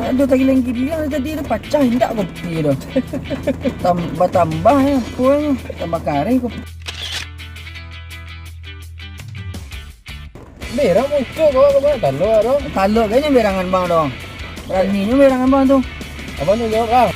Aduh gilang tadi tu pecah hendak kopi tu. Tambah ya punya, tambah kari kopi. Berang muncul kau ke mana? Taluk dong. Taluk kayaknya berangan bang dong. Beraninya berangan bang tu. Abang tu jawab lah.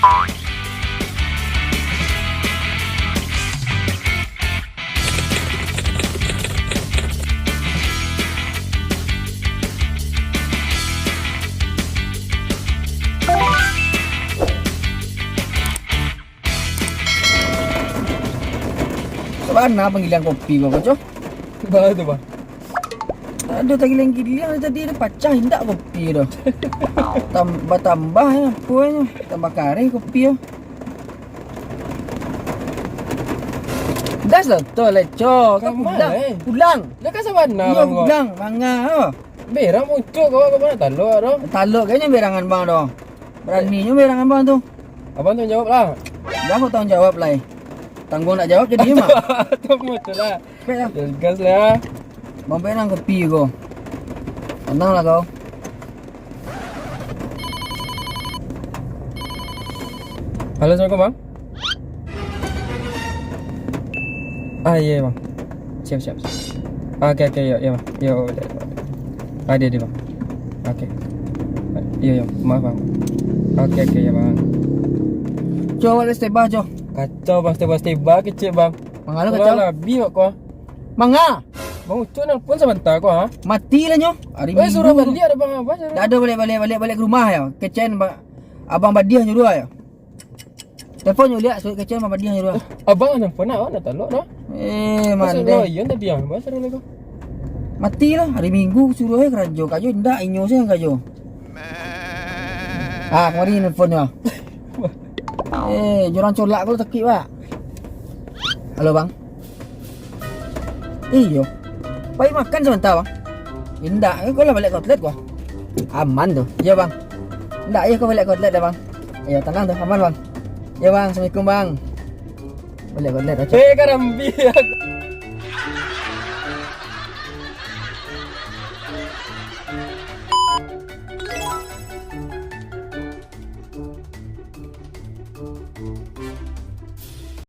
Mana panggilan kopi kau kacau? Bawa tu bang. Aduh gilang tadi tu pecah hendak kopi tu. Tambah ya punya, tambah kari kopi tu. Das lah tu leco. Kau pulang. Pulang. Dah kasih mana Iya bang kau? pulang. Manga. Berang muncul kau ke mana? Taluk dong. Taluk kayaknya berangan bang dong. Beraninya berangan bang tu. Abang tu jawab lah. Jangan kau tanggung jawab lah. Tanggung nak jawab jadi mak. Tunggu tu lah. Baiklah. Gas lah. Bang penang kopi kau. Tenanglah kau. Halo, Assalamualaikum bang. Iya bang. Siap. Oke, ya bang. Yo, dia bang. Oke. Iya, maaf bang. Oke ya bang. Coba les tebah jo. Kacau bang, steba kecil bang. Mangalo kacau. Lebih kok. Manga. Bang ucun nang pun sebentar kok ha. Mati lah nyo. Hari Weh suruh Minggu. balik ada bang apa? Tak ada balik ke rumah ya. Kecen abang Badiah nyuruh ya. Telepon nyo lihat suruh kecen abang Badiah nyuruh. Abang nang pernah nak taluk dah. Mande. Loyan tadi yang bang suruh lagi. Mati lah hari Minggu suruh kerajo. Kajo ndak inyo saya kajo. Kemarin nelfon ya. Joran colak kau tekik pak. Halo bang. Iyo. Pai makan sebentar bang. Indak, kau lah balik kotlet kau. Aman tu. Ya bang. Indak ya kau balik kotlet dah bang. Ya tenang tu, aman bang. Ya bang, assalamualaikum bang. Balik kotlet aja. Karambi.